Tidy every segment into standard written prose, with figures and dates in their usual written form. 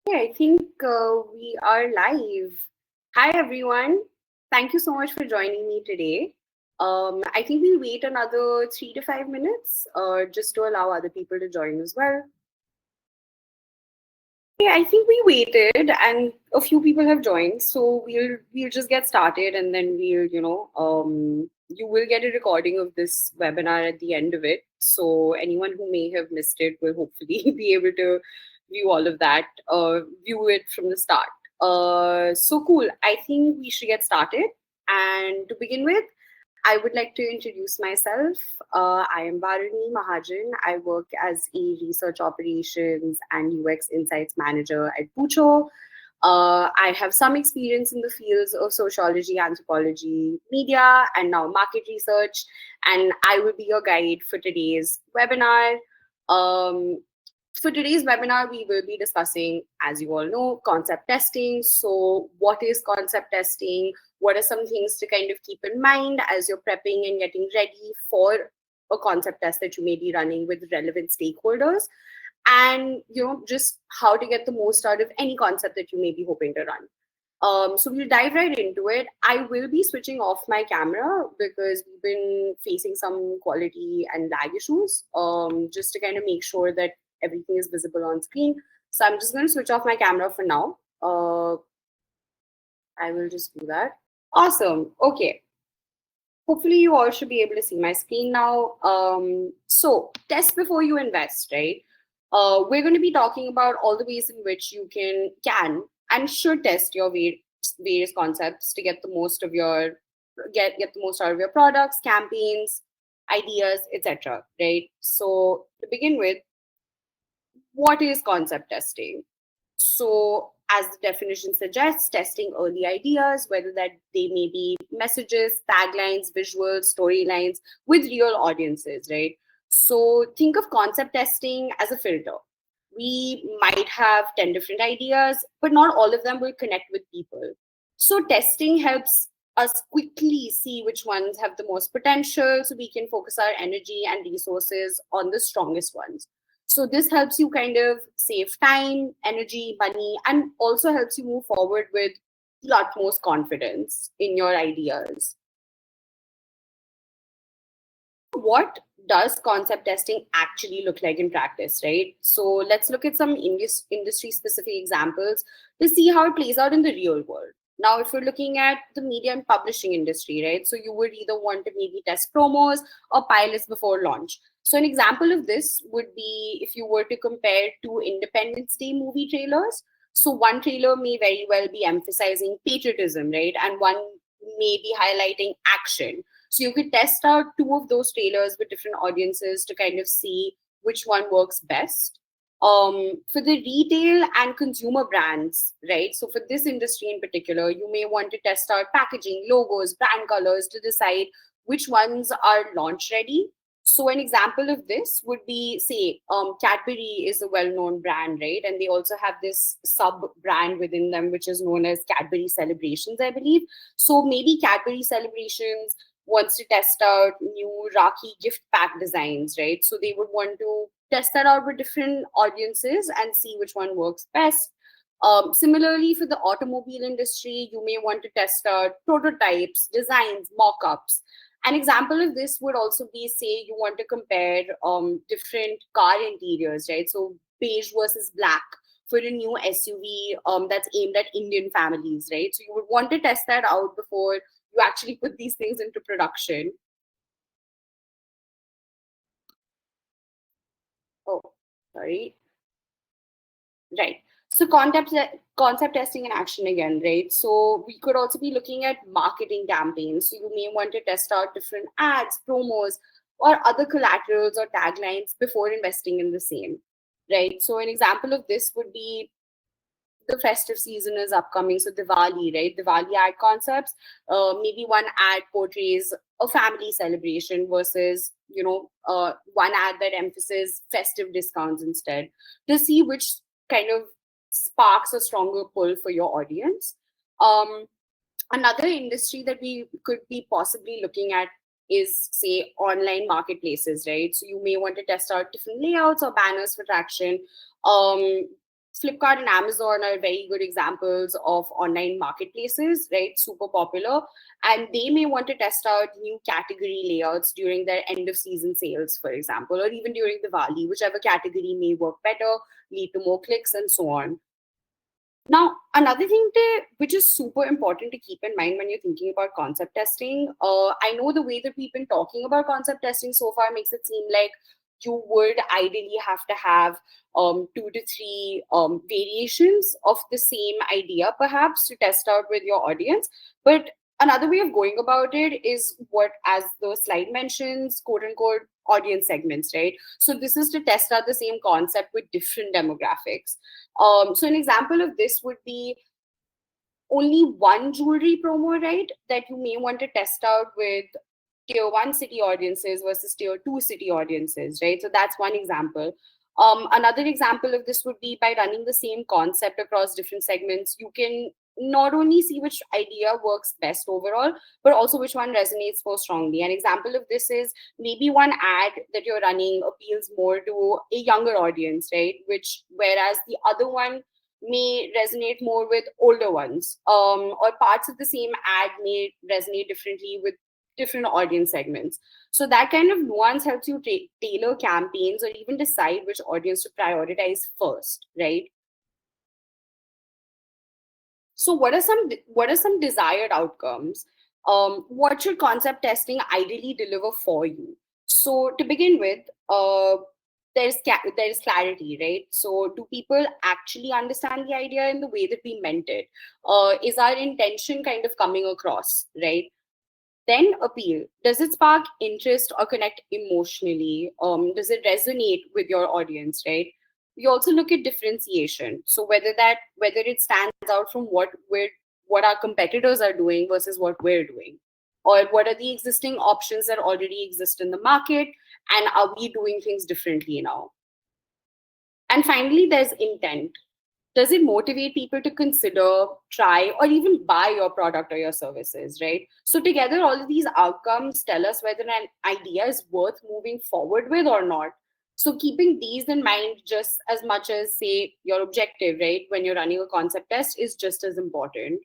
Yeah, I think we are live. Hi, everyone. Thank you so much for joining me today. I think we'll wait another 3 to 5 minutes just to allow other people to join as well. Yeah, I think we waited and a few people have joined, so we'll just get started and then you will get a recording of this webinar at the end of it. So anyone who may have missed it will hopefully be able to view all of that, view it from the start. So cool. I think we should get started. And to begin with, I would like to introduce myself. I am Varuni Mahajan. I work as a research operations and UX insights manager at Poocho. I have some experience in the fields of sociology, anthropology, media, and now market research. And I will be your guide for today's webinar. Um, for today's webinar, we will be discussing, as you all know, concept testing. So, what is concept testing? What are some things to kind of keep in mind as you're prepping and getting ready for a concept test that you may be running with relevant stakeholders? And just how to get the most out of any concept that you may be hoping to run. So we'll dive right into it. I will be switching off my camera because we've been facing some quality and lag issues, just to kind of make sure that everything is visible on screen. So I'm just going to switch off my camera for now. I will just do that. Awesome. Okay. Hopefully you all should be able to see my screen now. So test before you invest, right? We're going to be talking about all the ways in which you can and should test your various concepts to get the most of your get the most out of your products, campaigns, ideas, etc. Right? So to begin with, what is concept testing? So, as the definition suggests, testing early ideas, whether that they may be messages, taglines, visuals, storylines with real audiences, right? So, think of concept testing as a filter. We might have 10 different ideas, but not all of them will connect with people. So, testing helps us quickly see which ones have the most potential so we can focus our energy and resources on the strongest ones. So this helps you kind of save time, energy, money, and also helps you move forward with the utmost confidence in your ideas. What does concept testing actually look like in practice, right? So let's look at some industry specific examples to see how it plays out in the real world. Now, if we're looking at the media and publishing industry, right, so you would either want to maybe test promos or pilots before launch. So an example of this would be if you were to compare two Independence Day movie trailers. So one trailer may very well be emphasizing patriotism, right, and one may be highlighting action. So you could test out two of those trailers with different audiences to kind of see which one works best. For the retail and consumer brands, right? So for this industry in particular, you may want to test out packaging, logos, brand colors to decide which ones are launch ready. So an example of this would be, say, Cadbury is a well-known brand, right? And they also have this sub-brand within them, which is known as Cadbury Celebrations, I believe. So maybe Cadbury Celebrations wants to test out new Rakhi gift pack designs, right? So they would want to test that out with different audiences and see which one works best. Similarly, for the automobile industry, you may want to test out prototypes, designs, mock-ups. An example of this would also be, say, you want to compare different car interiors, right? So beige versus black for a new SUV that's aimed at Indian families, right? So you would want to test that out before you actually put these things into production. Oh, sorry. Right. So concept testing in action again, right? So we could also be looking at marketing campaigns. So you may want to test out different ads, promos, or other collaterals or taglines before investing in the same, right? So an example of this would be the festive season is upcoming, so Diwali, right? Diwali ad concepts. Maybe one ad portrays a family celebration versus one ad that emphasizes festive discounts instead, to see which kind of sparks a stronger pull for your audience. Um, Another industry that we could be possibly looking at is, say, online marketplaces, right? So you may want to test out different layouts or banners for traction. Flipkart and Amazon are very good examples of online marketplaces, right? Super popular. And they may want to test out new category layouts during their end of season sales, for example, or even during Diwali, whichever category may work better, lead to more clicks, and so on. Now, another thing which is super important to keep in mind when you're thinking about concept testing, I know the way that we've been talking about concept testing so far makes it seem like you would ideally have to have 2 to 3 variations of the same idea, perhaps, to test out with your audience. But another way of going about it is what, as the slide mentions, quote unquote, audience segments, right? So this is to test out the same concept with different demographics. So an example of this would be only one jewelry promo, right? That you may want to test out with tier one city audiences versus tier two city audiences, right? So that's one example. Another example of this would be by running the same concept across different segments. You can not only see which idea works best overall, but also which one resonates more strongly. An example of this is maybe one ad that you're running appeals more to a younger audience, right? Which, whereas the other one may resonate more with older ones, or parts of the same ad may resonate differently with different audience segments. So that kind of nuance helps you tailor campaigns or even decide which audience to prioritize first, right? So what are some desired outcomes? What should concept testing ideally deliver for you? So to begin with, there's clarity, right? So do people actually understand the idea in the way that we meant it? Is our intention kind of coming across, right? Then appeal. Does it spark interest or connect emotionally? Does it resonate with your audience, right? We also look at differentiation. So whether it stands out from what our competitors are doing versus what we're doing. Or what are the existing options that already exist in the market, and are we doing things differently now? And finally, there's intent. Does it motivate people to consider, try, or even buy your product or your services, right? So together, all of these outcomes tell us whether an idea is worth moving forward with or not. So keeping these in mind just as much as, say, your objective, right, when you're running a concept test, is just as important.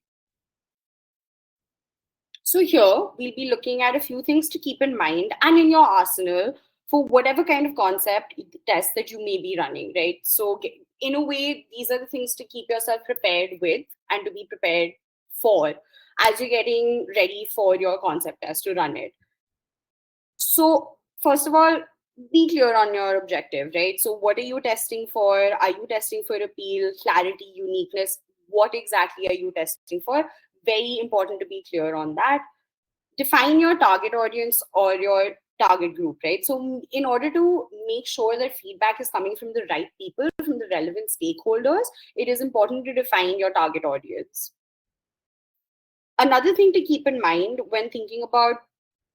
So here we'll be looking at a few things to keep in mind and in your arsenal for whatever kind of concept test that you may be running, right? So in a way, these are the things to keep yourself prepared with and to be prepared for as you're getting ready for your concept test to run it. So first of all, be clear on your objective, right? So what are you testing for? Are you testing for appeal, clarity, uniqueness? What exactly are you testing for? Very important to be clear on that. Define your target audience or your target group, right? So in order to make sure that feedback is coming from the right people, from the relevant stakeholders, it is important to define your target audience. Another thing to keep in mind when thinking about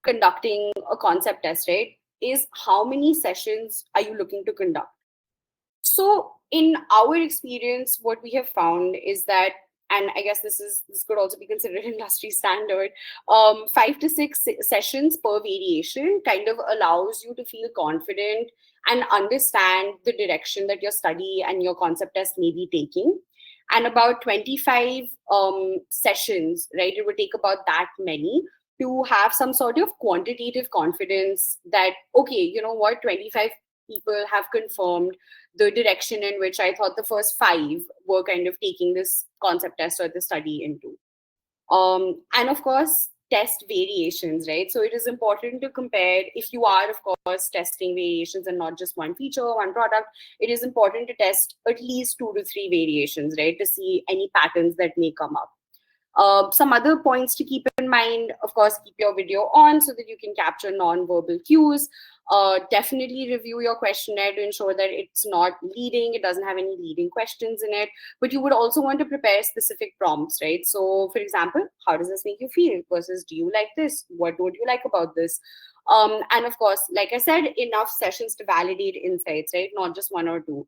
conducting a concept test, right, is how many sessions are you looking to conduct? So in our experience, what we have found is that, and I guess this could also be considered industry standard, 5 to 6 sessions per variation kind of allows you to feel confident and understand the direction that your study and your concept test may be taking. And about 25 sessions, right? It would take about that many to have some sort of quantitative confidence that, okay, you know what, 25 people have confirmed the direction in which I thought the first 5 were kind of taking this concept test or the study into. And of course, test variations, right? So it is important to compare, if you are, of course, testing variations and not just one feature, one product, it is important to test at least 2 to 3 variations, right? To see any patterns that may come up. Some other points to keep in mind, of course, keep your video on so that you can capture non-verbal cues. Definitely review your questionnaire to ensure that it's not leading, it doesn't have any leading questions in it. But you would also want to prepare specific prompts, right? So, for example, how does this make you feel versus do you like this? What don't you like about this? And of course, like I said, enough sessions to validate insights, right? Not just one or two.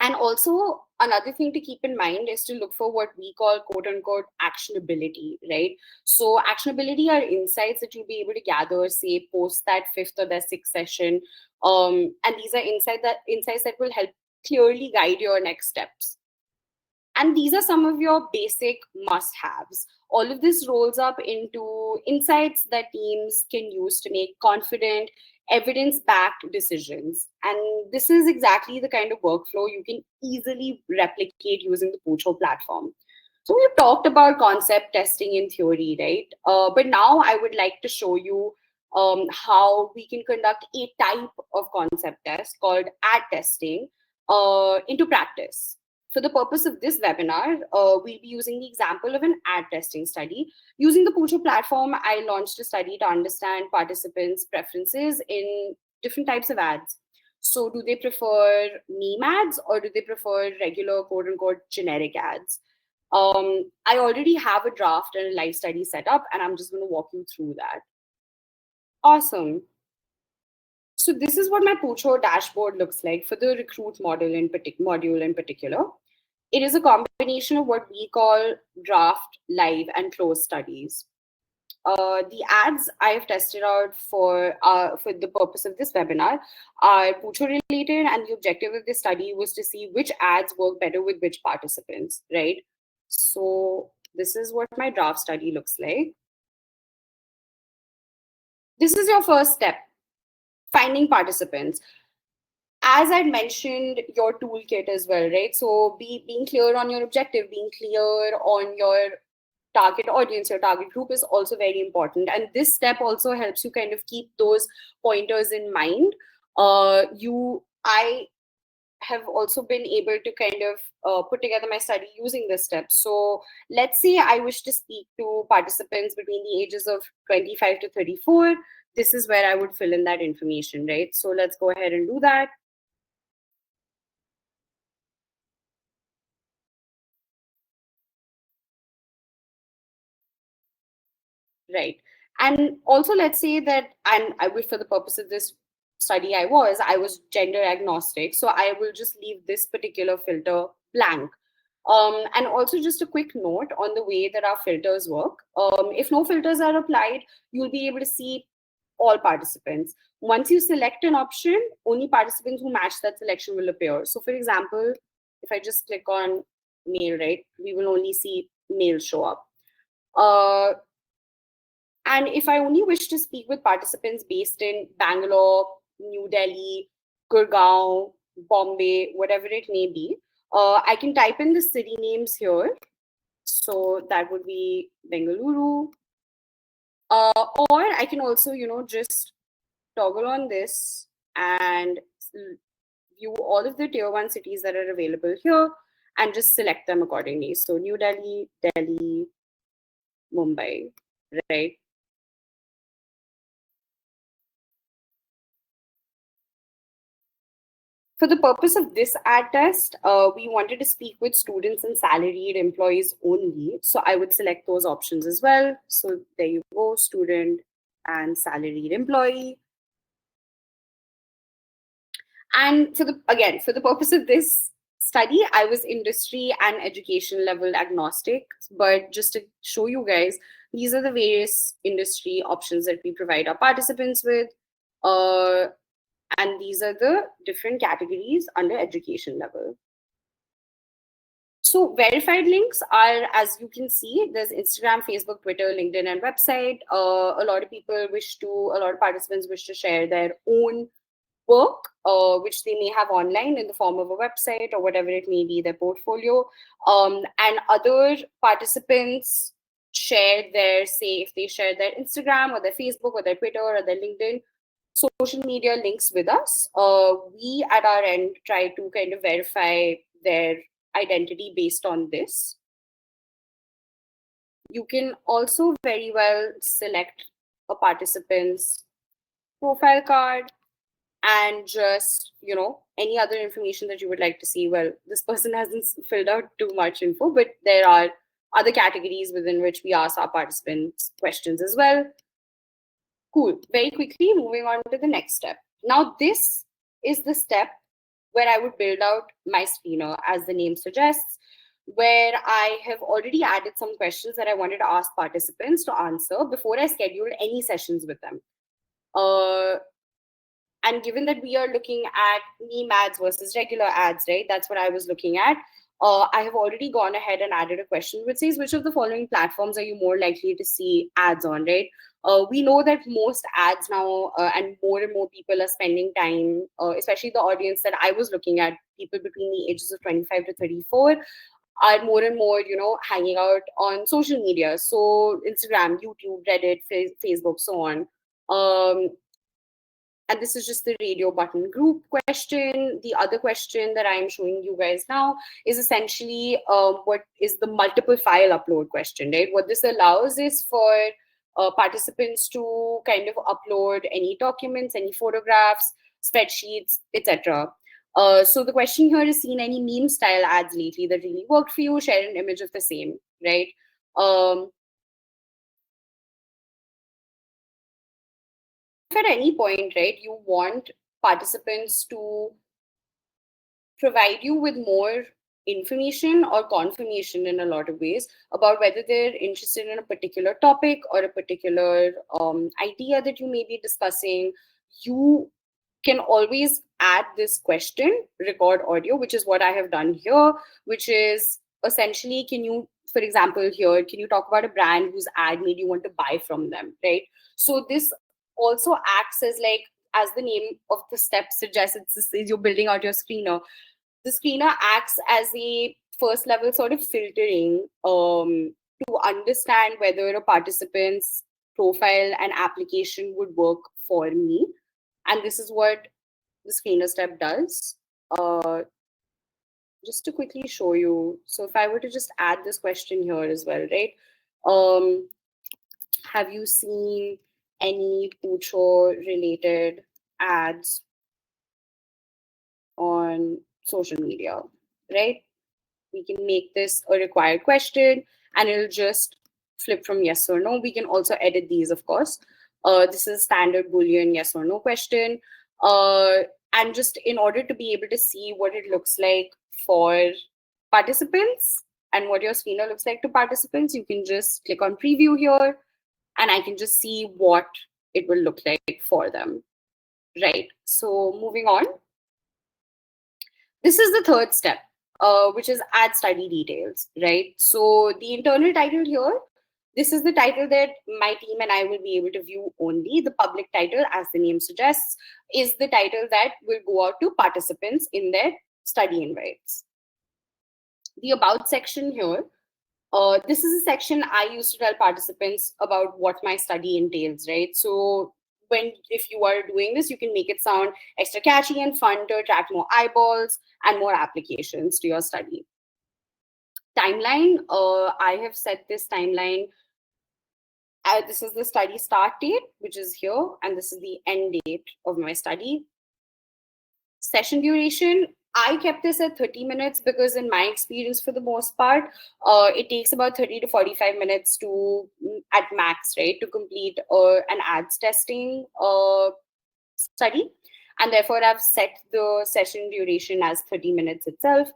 And also, another thing to keep in mind is to look for what we call quote unquote actionability, right? So, actionability are insights that you'll be able to gather, say, post that 5th or the 6th session. And these are insights that will help clearly guide your next steps. And these are some of your basic must haves. All of this rolls up into insights that teams can use to make confident, evidence backed decisions. And this is exactly the kind of workflow you can easily replicate using the Poocho platform. So we've talked about concept testing in theory, right? But now I would like to show you how we can conduct a type of concept test called ad testing into practice. For the purpose of this webinar, we'll be using the example of an ad testing study. Using the Poocho platform, I launched a study to understand participants' preferences in different types of ads. So, do they prefer meme ads or do they prefer regular quote unquote generic ads? I already have a draft and a live study set up, and I'm just going to walk you through that. Awesome. So this is what my Poocho dashboard looks like for the recruit module in particular. It is a combination of what we call draft, live, and close studies. The ads I have tested out for the purpose of this webinar are Poocho related, and the objective of this study was to see which ads work better with which participants, right? So this is what my draft study looks like. This is your first step, finding participants. As I mentioned, your toolkit as well, right? So being clear on your objective, being clear on your target audience, your target group is also very important. And this step also helps you kind of keep those pointers in mind. I have also been able to kind of put together my study using this step. So let's say I wish to speak to participants between the ages of 25 to 34. This is where I would fill in that information, right? So let's go ahead and do that. Right. And also, let's say that, and I wish for the purpose of this study, I was gender agnostic. So I will just leave this particular filter blank. And also, just a quick note on the way that our filters work. If no filters are applied, you'll be able to see all participants. Once you select an option, only participants who match that selection will appear. So, for example, if I just click on male, right, we will only see male show up. And if I only wish to speak with participants based in Bangalore, New Delhi, Gurgaon, Bombay, whatever it may be, I can type in the city names here. So that would be Bengaluru. Or I can also, just toggle on this and view all of the tier 1 cities that are available here and just select them accordingly. So New Delhi, Delhi, Mumbai, right? For the purpose of this ad test, we wanted to speak with students and salaried employees only. So I would select those options as well. So there you go, student and salaried employee. And for the purpose of this study, I was industry and education level agnostic. But just to show you guys, these are the various industry options that we provide our participants with. And these are the different categories under education level. So verified links are, as you can see, there's Instagram, Facebook, Twitter, LinkedIn, and website. A lot of participants wish to share their own work, which they may have online in the form of a website or whatever it may be, their portfolio. And other participants share if they share their Instagram or their Facebook or their Twitter or their LinkedIn social media links with us. We at our end try to kind of verify their identity based on this. You can also very well select a participant's profile card and just, any other information that you would like to see. Well, this person hasn't filled out too much info, but there are other categories within which we ask our participants questions as well. Cool. Very quickly, moving on to the next step. Now, this is the step where I would build out my screener, as the name suggests, where I have already added some questions that I wanted to ask participants to answer before I scheduled any sessions with them. And given that we are looking at meme ads versus regular ads, right? That's what I was looking at. I have already gone ahead and added a question which says, which of the following platforms are you more likely to see ads on, right? We know that most ads now and more people are spending time, especially the audience that I was looking at, people between the ages of 25 to 34, are more and more, hanging out on social media. So Instagram, YouTube, Reddit, Facebook, so on. Um, and this is just the radio button group question. The other question that I'm showing you guys now is essentially what is the multiple file upload question, right? What this allows is for participants to kind of upload any documents, any photographs, spreadsheets, etc. So the question here is, seen any meme style ads lately that really worked for you? Share an image of the same, right? If at any point, right, you want participants to provide you with more information or confirmation in a lot of ways about whether they're interested in a particular topic or a particular idea that you may be discussing, you can always add this question, record audio, which is what I have done here, which is essentially, can you, for example, here, can you talk about a brand whose ad made you want to buy from them, right? So this also acts as like, as the name of the step suggests, you're building out your screener. The screener acts as a first level sort of filtering to understand whether a participant's profile and application would work for me. And this is what the screener step does. Just to quickly show you. So if I were to just add this question here as well, right? Have you seen any Poocho related ads on social media, right? We can make this a required question and it'll just flip from yes or no. We can also edit these, of course. This is a standard Boolean yes or no question. And just in order to be able to see what it looks like for participants and what your screener looks like to participants, you can just click on preview here and I can just see what it will look like for them. Right. So moving on. This is the third step, which is add study details, right? So the internal title here, this is the title that my team and I will be able to view only. The public title, as the name suggests, is the title that will go out to participants in their study invites. The about section here, this is a section I use to tell participants about what my study entails, right? So if you are doing this, you can make it sound extra catchy and fun to attract more eyeballs and more applications to your study. Timeline, I have set this timeline. This is the study start date, which is here, and this is the end date of my study. Session duration, I kept this at 30 minutes because in my experience, for the most part, it takes about 30 to 45 minutes to, at max, right, to complete an ads testing study. And therefore, I've set the session duration as 30 minutes itself.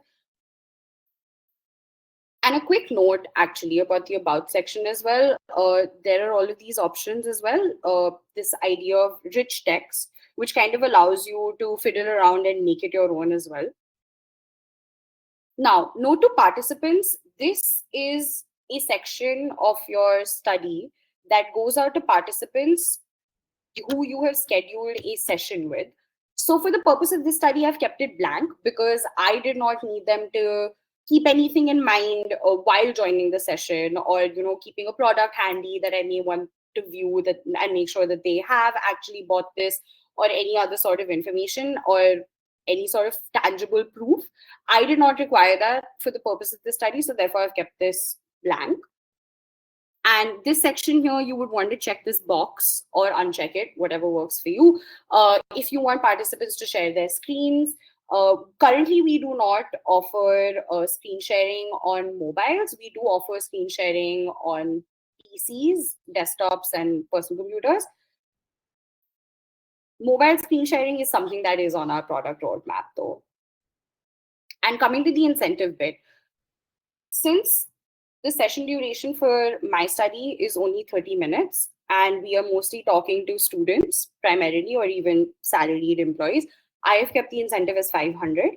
And a quick note, actually, about the about section as well. There are all of these options as well. This idea of rich text, which kind of allows you to fiddle around and make it your own as well. Now, note to participants, this is a section of your study that goes out to participants who you have scheduled a session with. So for the purpose of this study, I've kept it blank because I did not need them to keep anything in mind while joining the session, or keeping a product handy that I may want to view that and make sure that they have actually bought this, or any other sort of information or any sort of tangible proof. I did not require that for the purpose of this study, so therefore I've kept this blank. And this section here, you would want to check this box or uncheck it, whatever works for you. If you want participants to share their screens, currently we do not offer screen sharing on mobiles. We do offer screen sharing on PCs, desktops, and personal computers. Mobile screen sharing is something that is on our product roadmap, though. And coming to the incentive bit, since the session duration for my study is only 30 minutes, and we are mostly talking to students primarily or even salaried employees, I have kept the incentive as 500.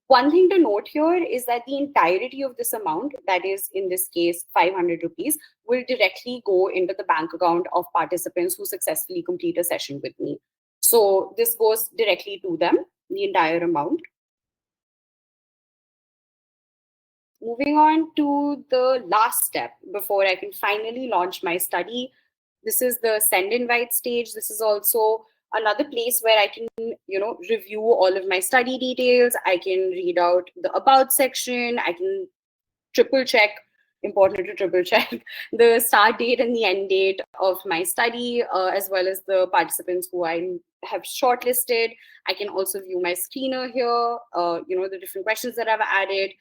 One thing to note here is that the entirety of this amount, that is in this case 500 rupees, will directly go into the bank account of participants who successfully complete a session with me. So this goes directly to them, the entire amount. Moving on to the last step before I can finally launch my study. This is the send invite stage. This is also another place where I can, review all of my study details. I can read out the about section. I can triple check, important to triple check the start date and the end date of my study, as well as the participants who I have shortlisted. I can also view my screener here, the different questions that I've added,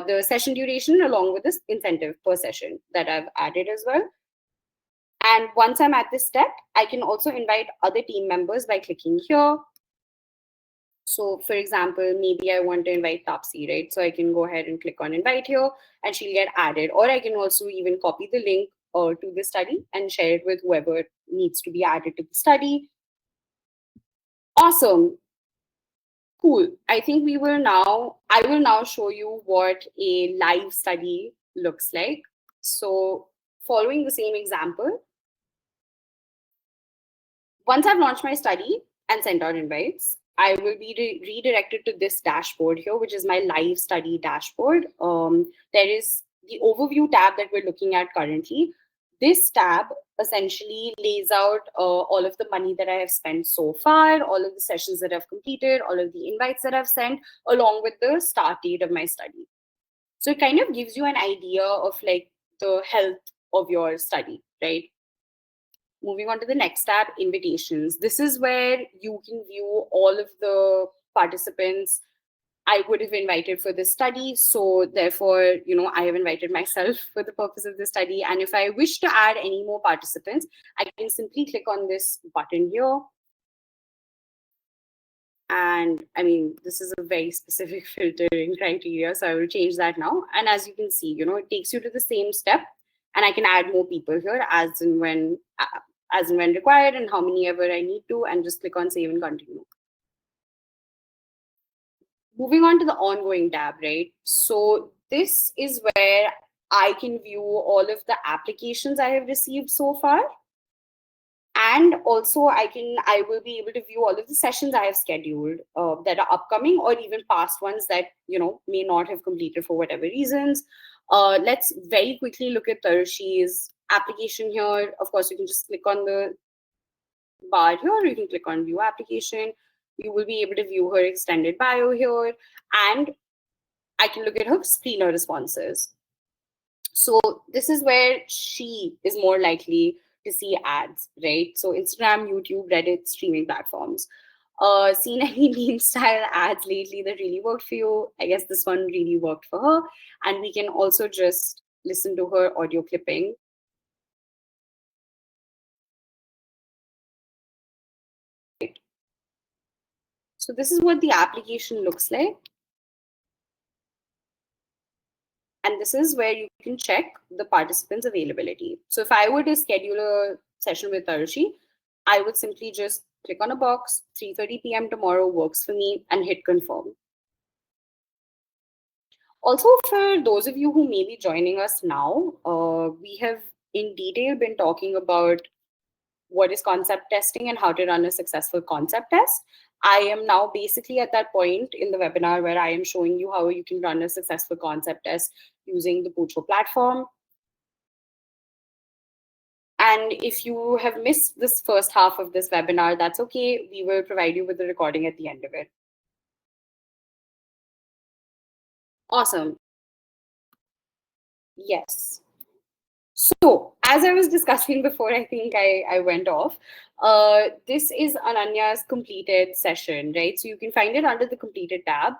the session duration, along with this incentive per session that I've added as well. And once I'm at this step, I can also invite other team members by clicking here. So for example, maybe I want to invite Tapsi, right? So I can go ahead and click on invite here and she'll get added. Or I can also even copy the link to the study and share it with whoever needs to be added to the study. Awesome. Cool. I will now show you what a live study looks like. So following the same example, once I've launched my study and sent out invites, I will be redirected to this dashboard here, which is my live study dashboard. There is the overview tab that we're looking at currently. This tab essentially lays out all of the money that I have spent so far, all of the sessions that I've completed, all of the invites that I've sent, along with the start date of my study. So it kind of gives you an idea of like the health of your study, right? Moving on to the next tab, invitations. This is where you can view all of the participants I would have invited for this study. So therefore, I have invited myself for the purpose of the study. And if I wish to add any more participants, I can simply click on this button here. And I mean, this is a very specific filtering criteria, so I will change that now. And as you can see, it takes you to the same step, and I can add more people here as and when required, and how many ever I need to, and just click on save and continue. Moving on to the ongoing tab, right? So this is where I can view all of the applications I have received so far. And also I will be able to view all of the sessions I have scheduled that are upcoming, or even past ones that may not have completed for whatever reasons. Let's very quickly look at Tarshi's application here. Of course, you can just click on the bar here, or you can click on view application. You will be able to view her extended bio here, and I can look at her screener responses. So this is where she is more likely to see ads, right? So Instagram, YouTube, Reddit, streaming platforms. Seen any meme style ads lately that really worked for you? I guess this one really worked for her. And we can also just listen to her audio clipping. Right. So this is what the application looks like. And this is where you can check the participants' availability. So if I were to schedule a session with Tarshi, I would simply just click on a box, 3:30 p.m. tomorrow works for me, and hit confirm. Also, for those of you who may be joining us now, we have in detail been talking about what is concept testing and how to run a successful concept test. I am now basically at that point in the webinar where I am showing you how you can run a successful concept test using the Poocho platform. And if you have missed this first half of this webinar, that's okay. We will provide you with the recording at the end of it. Awesome. Yes. So, as I was discussing before, I think I went off. This is Ananya's completed session, right? So you can find it under the completed tab.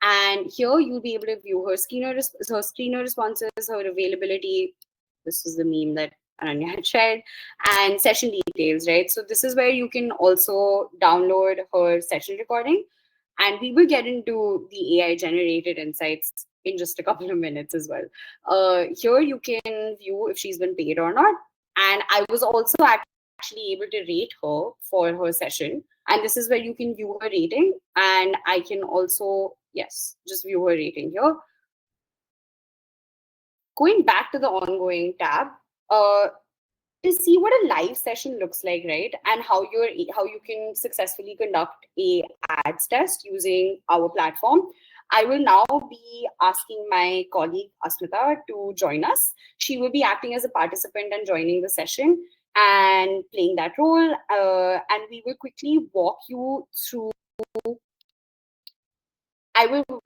And here you'll be able to view her screener responses, her availability. This is the meme that Ananya had shared, and session details, right? So this is where you can also download her session recording. And we will get into the AI generated insights in just a couple of minutes as well. Here you can view if she's been paid or not. And I was also actually able to rate her for her session. And this is where you can view her rating. And I can also, yes, just view her rating here. Going back to the ongoing tab, uh, to see what a live session looks like, right? And how you can successfully conduct a ads test using our platform. I will now be asking my colleague Asmita to join us. She will be acting as a participant and joining the session and playing that role. And we will quickly walk you through. I will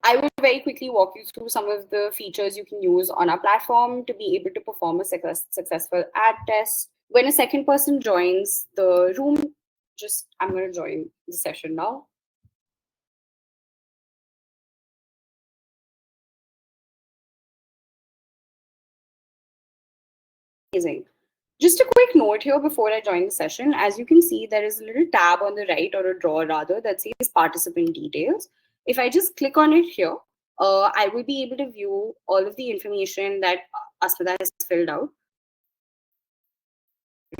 I will very quickly walk you through some of the features you can use on our platform to be able to perform a successful ad test. When a second person joins the room, I'm going to join the session now. Amazing. Just a quick note here before I join the session. As you can see, there is a little tab on the right, or a drawer rather, that says participant details. If I just click on it here, I will be able to view all of the information that Asmita has filled out.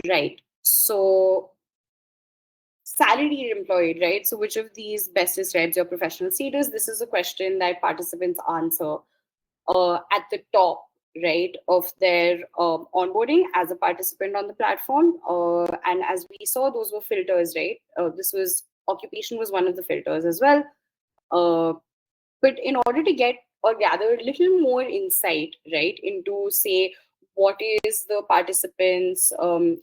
Right. So salaried employed, right? So which of these best describes your professional status? This is a question that participants answer at the top, right, of their onboarding as a participant on the platform. And as we saw, those were filters, right? This was occupation was one of the filters as well. Uh, but in order to get or gather a little more insight, right, into say what is the participants'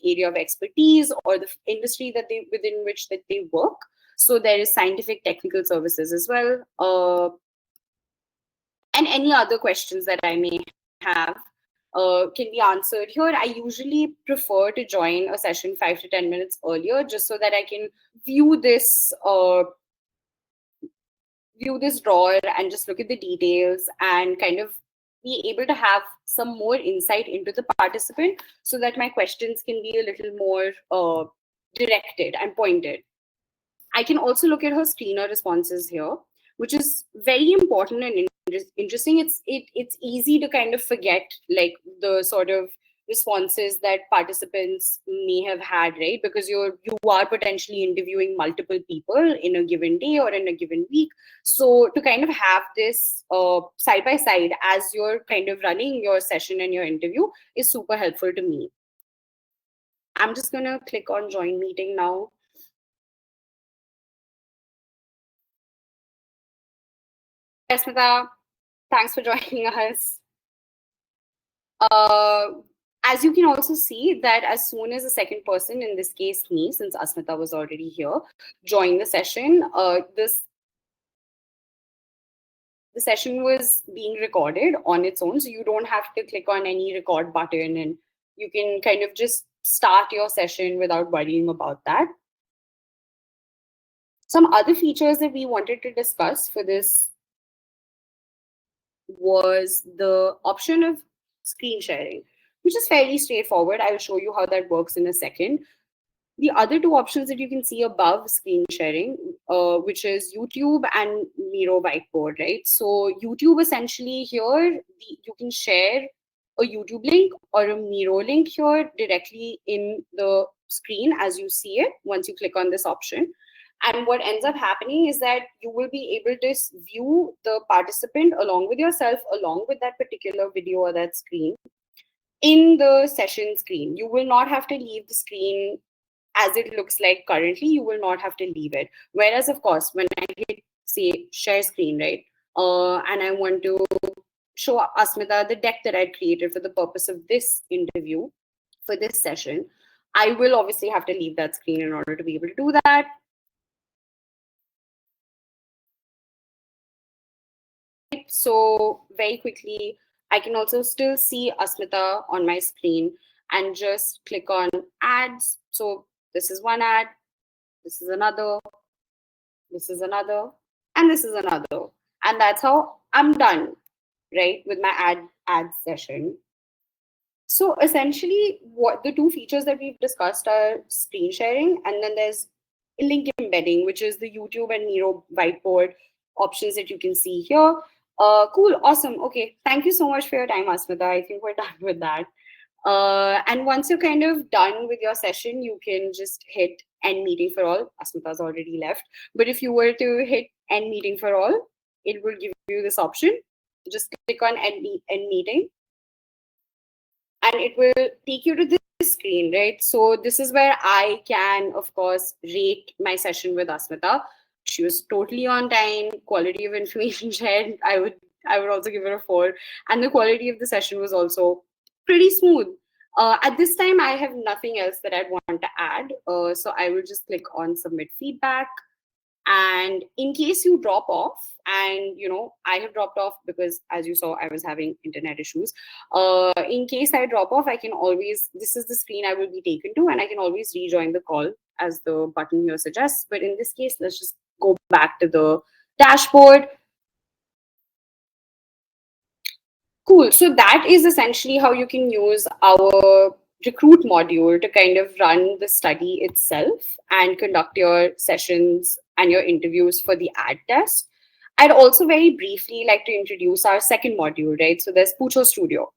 area of expertise or the industry that they within which that they work. So there is scientific technical services as well, and any other questions that I may have can be answered here. I usually prefer to join a session 5 to 10 minutes earlier, just so that I can view this drawer and just look at the details and kind of be able to have some more insight into the participant, so that my questions can be a little more directed and pointed. I can also look at her screener responses here, which is very important and interesting. It's easy to kind of forget like the sort of responses that participants may have had, right? Because you are potentially interviewing multiple people in a given day or in a given week. So to kind of have this side by side as you're kind of running your session and your interview is super helpful to me. I'm just gonna click on join meeting now. Smita, thanks for joining us. Uh, as you can also see that as soon as the second person, in this case me, since Asmita was already here, joined the session, the session was being recorded on its own. So you don't have to click on any record button, and you can kind of just start your session without worrying about that. Some other features that we wanted to discuss for this was the option of screen sharing, which is fairly straightforward. I will show you how that works in a second. The other two options that you can see above screen sharing, which is YouTube and Miro Whiteboard, right? So YouTube essentially here, you can share a YouTube link or a Miro link here directly in the screen as you see it once you click on this option. And what ends up happening is that you will be able to view the participant along with yourself, along with that particular video or that screen in the session screen. You will not have to leave the screen as it looks like currently. You will not have to leave it. Whereas, of course, when I hit, say, share screen, right, and I want to show Asmita the deck that I created for the purpose of this interview, for this session, I will obviously have to leave that screen in order to be able to do that. So very quickly, I can also still see Asmita on my screen and just click on ads. So this is one ad, this is another, this is another, and this is another. And that's how I'm done, right, with my ad session. So essentially, what the two features that we've discussed are screen sharing, and then there's link embedding, which is the YouTube and Miro whiteboard options that you can see here. Cool, awesome. Okay, thank you so much for your time, Asmita. I think we're done with that. And once you're kind of done with your session, you can just hit end meeting for all. Asmita's already left. But if you were to hit end meeting for all, it will give you this option. Just click on end meeting and it will take you to this screen, right? So this is where I can, of course, rate my session with Asmita. She was totally on time, quality of information shared. I would also give her a 4. And the quality of the session was also pretty smooth. At this time, I have nothing else that I'd want to add. So I will just click on submit feedback. And in case you drop off, and I have dropped off because, as you saw, I was having internet issues. In case I drop off, I can always, this is the screen I will be taken to, and I can always rejoin the call as the button here suggests. But in this case, let's just go back to the dashboard. Cool. So that is essentially how you can use our recruit module to kind of run the study itself and conduct your sessions and your interviews for the ad test. I'd also very briefly like to introduce our second module, right? So there's Poocho Studio.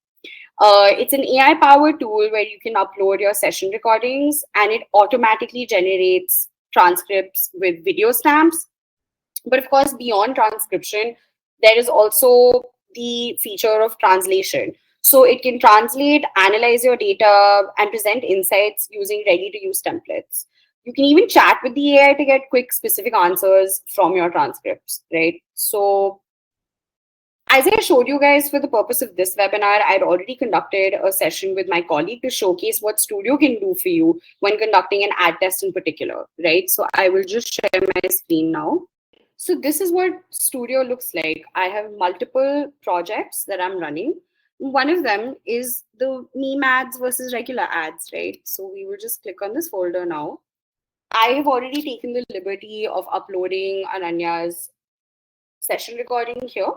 It's an AI powered tool where you can upload your session recordings and it automatically generates transcripts with video stamps. But of course, beyond transcription, there is also the feature of translation. So it can translate, analyze your data, and present insights using ready to use templates. You can even chat with the AI to get quick, specific answers from your transcripts, right? So, as I showed you guys for the purpose of this webinar, I'd already conducted a session with my colleague to showcase what Studio can do for you when conducting an ad test in particular, right? So I will just share my screen now. So this is what Studio looks like. I have multiple projects that I'm running. One of them is the meme ads versus regular ads, right? So we will just click on this folder now. I have already taken the liberty of uploading Ananya's session recording here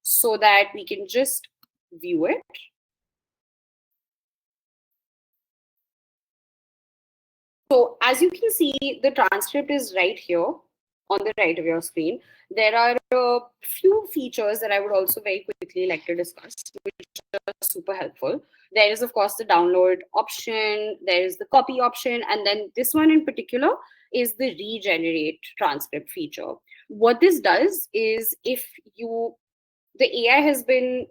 so that we can just view it. So as you can see, the transcript is right here on the right of your screen. There are a few features that I would also very quickly like to discuss, which are super helpful. There is, of course, the download option, there is the copy option, and then this one in particular is the regenerate transcript feature. What this does is if the AI has been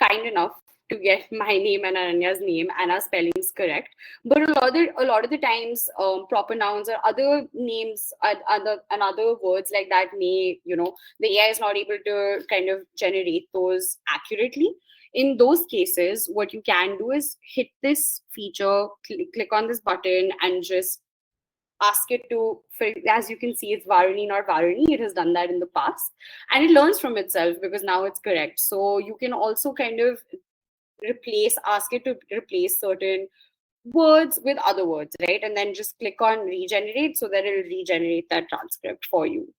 kind enough to get my name and Ananya's name and our spellings correct. But a lot of the times, proper nouns or other names, and other words like that the AI is not able to kind of generate those accurately. In those cases, what you can do is hit this feature, click on this button, and just ask it to, as you can see, it's Varuni, not Varuni. It has done that in the past. And it learns from itself because now it's correct. So you can also kind of ask it to replace certain words with other words, right? And then just click on regenerate so that it'll regenerate that transcript for you.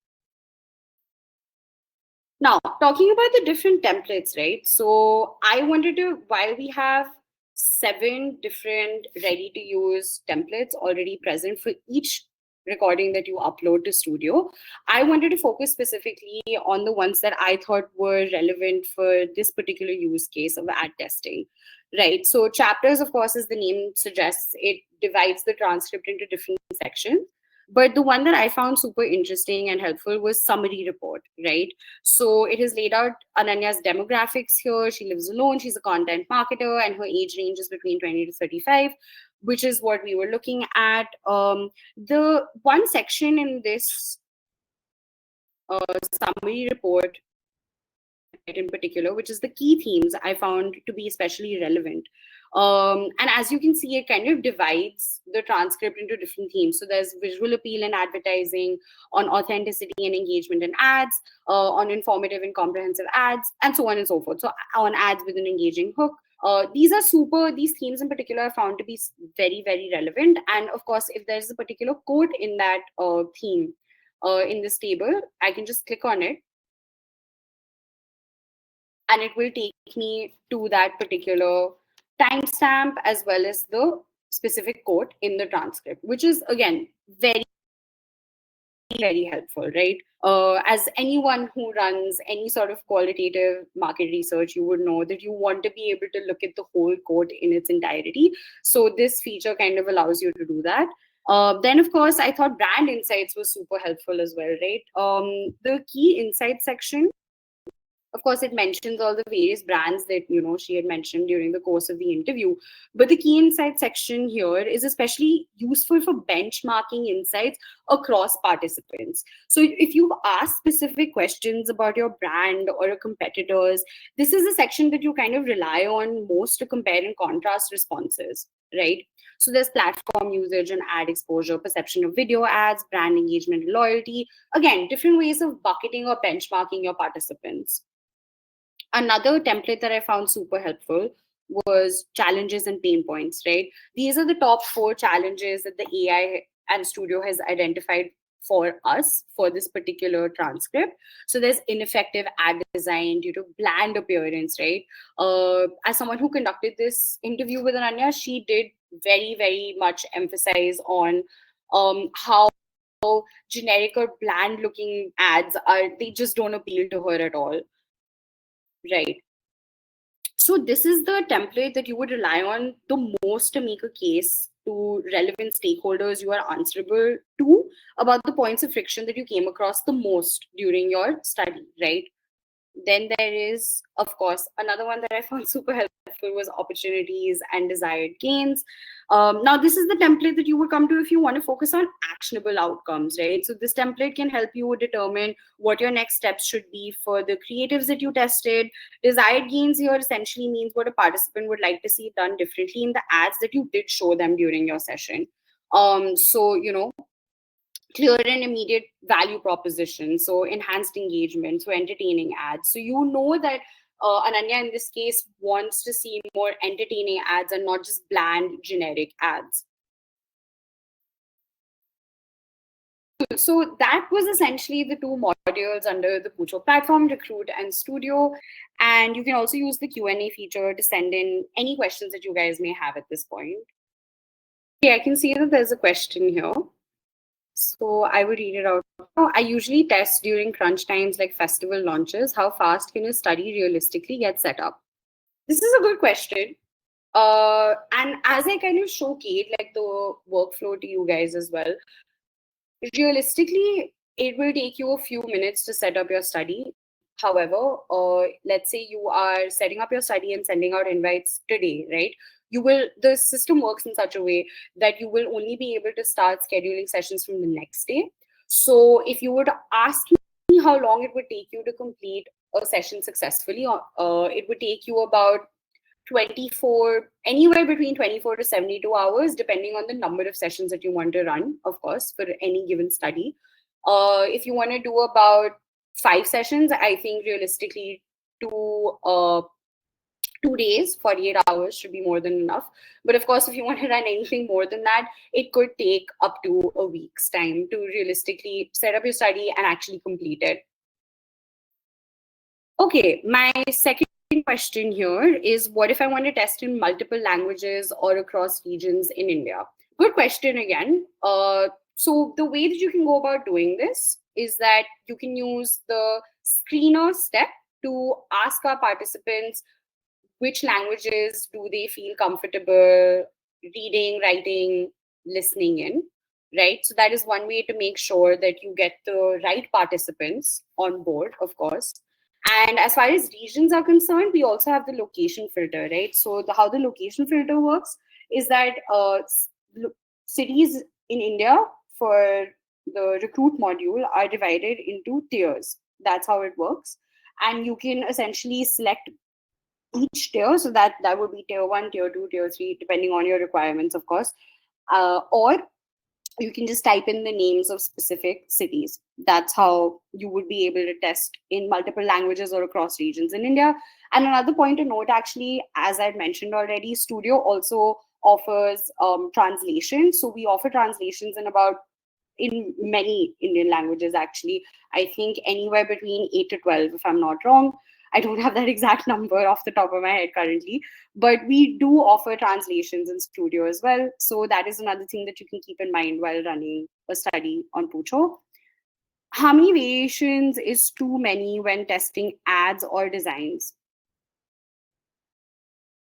Now, talking about the different templates, right? So I wanted to, while we have 7 different ready to use templates already present for each recording that you upload to Studio, I wanted to focus specifically on the ones that I thought were relevant for this particular use case of ad testing, right? So chapters, of course, as the name suggests, it divides the transcript into different sections. But the one that I found super interesting and helpful was summary report, right? So it has laid out Ananya's demographics here. She lives alone. She's a content marketer, and her age range is between 20 to 35, which is what we were looking at. The one section in this summary report in particular, which is the key themes, I found to be especially relevant. And as you can see, it kind of divides the transcript into different themes. So there's visual appeal and advertising, on authenticity and engagement in ads, on informative and comprehensive ads, and so on and so forth. So on ads with an engaging hook. These themes in particular are found to be very, very relevant. And of course, if there's a particular quote in that theme in this table, I can just click on it and it will take me to that particular timestamp as well as the specific quote in the transcript, which is again very very helpful, right? As anyone who runs any sort of qualitative market research, you would know that you want to be able to look at the whole quote in its entirety. So this feature kind of allows you to do that. Then, of course, I thought brand insights was super helpful as well, right? The key insights section, of course, it mentions all the various brands that she had mentioned during the course of the interview, but the key insight section here is especially useful for benchmarking insights across participants. So if you've asked specific questions about your brand or your competitors, this is a section that you kind of rely on most to compare and contrast responses, right? So there's platform usage and ad exposure, perception of video ads, brand engagement, loyalty. Again, different ways of bucketing or benchmarking your participants. Another template that I found super helpful was challenges and pain points, right? These are the top 4 challenges that the AI and Studio has identified for us for this particular transcript. So there's ineffective ad design due to bland appearance, right? As someone who conducted this interview with Ananya, she did very, very much emphasize on how generic or bland looking ads are, they just don't appeal to her at all. Right. So this is the template that you would rely on the most to make a case to relevant stakeholders you are answerable to about the points of friction that you came across the most during your study, right? Then there is, of course, another one that I found super helpful was opportunities and desired gains. Now, this is the template that you would come to if you want to focus on actionable outcomes, right? So this template can help you determine what your next steps should be for the creatives that you tested. Desired gains here essentially means what a participant would like to see done differently in the ads that you did show them during your session. So, clear and immediate value proposition, so enhanced engagement, so entertaining ads. So you know that Ananya in this case wants to see more entertaining ads and not just bland generic ads. So that was essentially the 2 modules under the Poocho platform, Recruit and Studio. And you can also use the Q&A feature to send in any questions that you guys may have at this point. Okay, I can see that there's a question here. So I would read it out. I usually test during crunch times like festival launches. How fast can a study realistically get set up? This is a good question. And as I kind of show Kate, like the workflow to you guys as well, realistically, it will take you a few minutes to set up your study. However, let's say you are setting up your study and sending out invites today, right? The system works in such a way that you will only be able to start scheduling sessions from the next day. So if you would ask me how long it would take you to complete a session successfully, it would take you about 24, anywhere between 24 to 72 hours, depending on the number of sessions that you want to run, of course, for any given study. If you want to do about 5 sessions, I think realistically, two, uh, 2 days, 48 hours should be more than enough. But of course, if you want to run anything more than that, it could take up to a week's time to realistically set up your study and actually complete it. Okay, my second question here is, what if I want to test in multiple languages or across regions in India? Good question again. So the way that you can go about doing this is that you can use the screener step to ask our participants which languages do they feel comfortable reading, writing, listening in, right? So that is one way to make sure that you get the right participants on board, of course. And as far as regions are concerned, we also have the location filter, right? So how the location filter works is that cities in India for the recruit module are divided into tiers. That's how it works. And you can essentially select each tier. So that would be tier 1, tier 2, tier 3, depending on your requirements, of course. Or you can just type in the names of specific cities. That's how you would be able to test in multiple languages or across regions in India. And another point to note, actually, as I've mentioned already, Studio also offers translation. So we offer translations in many Indian languages, actually. I think anywhere between 8 to 12, if I'm not wrong. I don't have that exact number off the top of my head currently, but we do offer translations in Studio as well. So that is another thing that you can keep in mind while running a study on Poocho. How many variations is too many when testing ads or designs?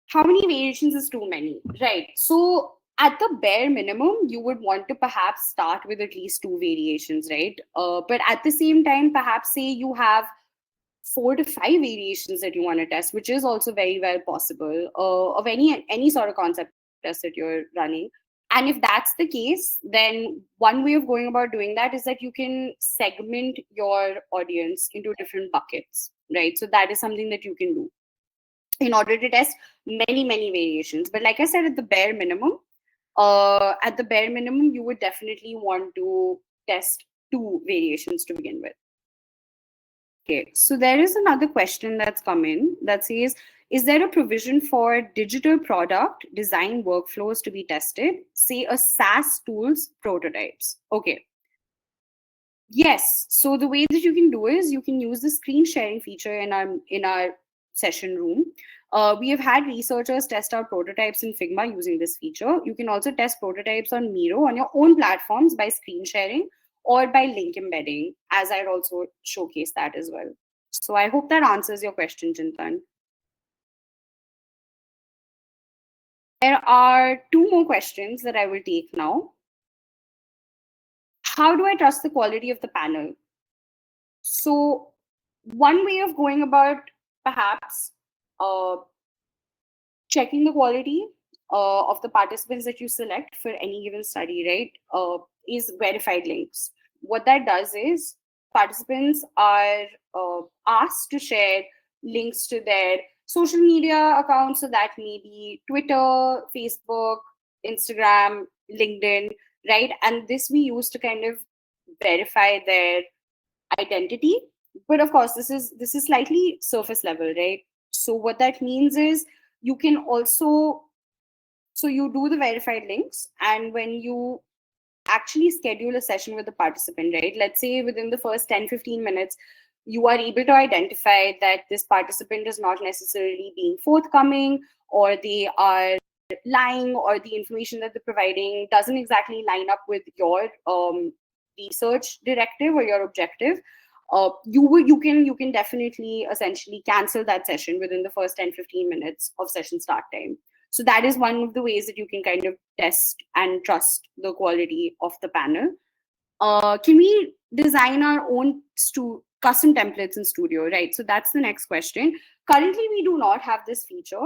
How many variations is too many? Right. So at the bare minimum, you would want to perhaps start with at least two variations, right? But at the same time, perhaps say you have four to five variations that you want to test, which is also very well possible of any sort of concept test that you're running. And if that's the case, then one way of going about doing that is that you can segment your audience into different buckets, right? So that is something that you can do in order to test many variations. But like I said, at the bare minimum, you would definitely want to test two variations to begin with. Okay, so there is another question that's come in that says, is there a provision for digital product design workflows to be tested, say a SaaS tools prototypes? Okay, yes. So the way that you can do is you can use the screen sharing feature in our session room. We have had researchers test out prototypes in Figma using this feature. You can also test prototypes on Miro on your own platforms by screen sharing or by link embedding, as I'd also showcase that as well. So I hope that answers your question, Chintan. There are two more questions that I will take now. How do I trust the quality of the panel? So one way of going about perhaps uh, checking the quality of the participants that you select for any given study, right, is verified links. What that does is participants are asked to share links to their social media accounts. So that may be Twitter, Facebook, Instagram, LinkedIn, right? And this we use to kind of verify their identity. But of course, this is slightly surface level, right? So what that means is you can also, so you do the verified links, and when you actually schedule a session with the participant, right, let's say within the first 10-15 minutes you are able to identify that this participant is not necessarily being forthcoming, or they are lying, or the information that they're providing doesn't exactly line up with your research directive or your objective. You can definitely essentially cancel that session within the first 10-15 minutes of session start time. So that is one of the ways that you can kind of test and trust the quality of the panel. Can we design our own custom templates in Studio? Right. So that's the next question. Currently, we do not have this feature.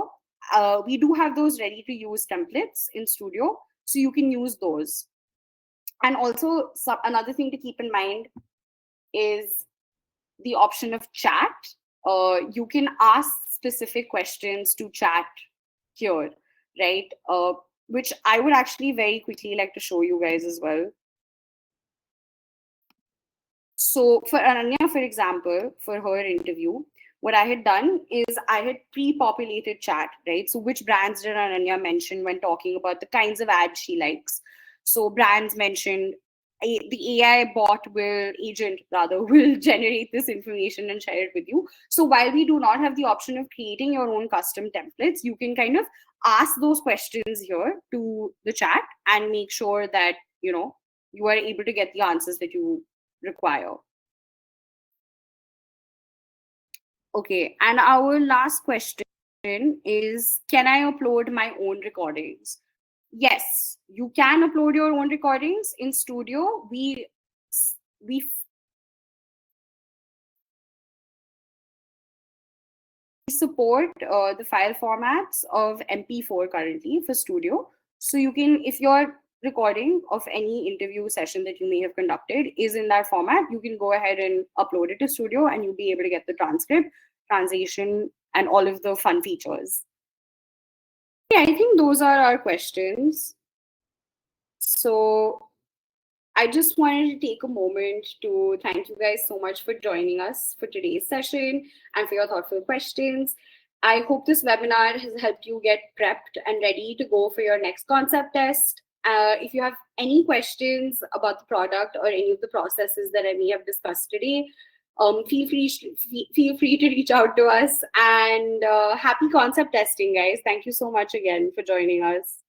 We do have those ready to use templates in Studio, so you can use those. And also, another thing to keep in mind is the option of chat. You can ask specific questions to chat here, right? Which I would actually very quickly like to show you guys as well. So for Ananya, for example, for her interview, what I had done is I had pre-populated chat, right? So which brands did Ananya mention when talking about the kinds of ads she likes? So brands mentioned the AI bot will agent rather will generate this information and share it with you. So while we do not have the option of creating your own custom templates, you can kind of ask those questions here to the chat and make sure that you are able to get the answers that you require. Okay, and our last question is, can I upload my own recordings? Yes, you can upload your own recordings in Studio. We support the file formats of MP4 currently for Studio. So you can, if your recording of any interview session that you may have conducted is in that format, you can go ahead and upload it to Studio, and you'll be able to get the transcript, translation, and all of the fun features. Yeah, I think those are our questions. So I just wanted to take a moment to thank you guys so much for joining us for today's session and for your thoughtful questions. I hope this webinar has helped you get prepped and ready to go for your next concept test. If you have any questions about the product or any of the processes that I may have discussed today, feel free to reach out to us. And happy concept testing, guys. Thank you so much again for joining us.